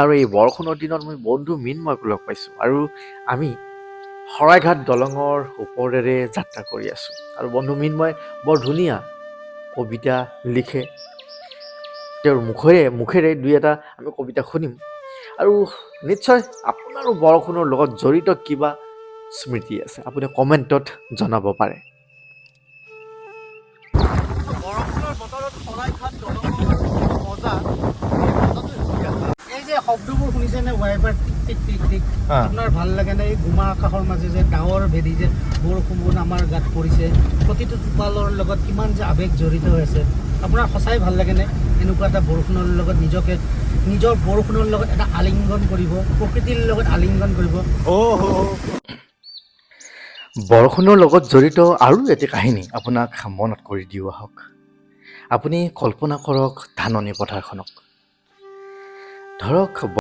আৰু এই বৰষুণৰ দিনত মই বন্ধু মৃন্ময়ক লগ পাইছোঁ আৰু আমি শৰাইঘাট দলঙৰ ওপৰেৰে যাত্ৰা কৰি আছোঁ। আৰু বন্ধু মৃন্ময় বৰ ধুনীয়া কবিতা লিখে। তেওঁৰ মুখেৰে দুই এটা আমি কবিতা শুনিম আৰু নিশ্চয় আপোনাৰো বৰষুণৰ লগত জড়িত কিবা স্মৃতি আছে, আপুনি কমেণ্টত জনাব পাৰে। বৰষুণৰ বতৰত শৰাইঘাট দলঙৰ মজা এই যে শব্দবোৰ শুনিছেনে, ৱাইপাৰ টিক টিক টিক, আপোনাৰ ভাল লাগে নে? এই গুমা আকাশৰ মাজে যে ডাৱৰ ভেদি যে বৰষুণ আমাৰ গাত পৰিছে, প্ৰতিটো টোপালৰ লগত কিমান যে আৱেগ জড়িত হৈ আছে, আপোনাৰ সঁচাই ভাল লাগেনে? এনেকুৱা এটা বৰষুণৰ লগত নিজৰ বৰষুণৰ লগত এটা আলিংগন কৰিব, প্ৰকৃতিৰ লগত আলিংগন কৰিব। বৰষুণৰ লগত জড়িত আৰু এটি কাহিনী আপোনাক মনত কৰি দিওঁ আহক। আপুনি কল্পনা কৰক ধাননি পথাৰখনক। ধৰক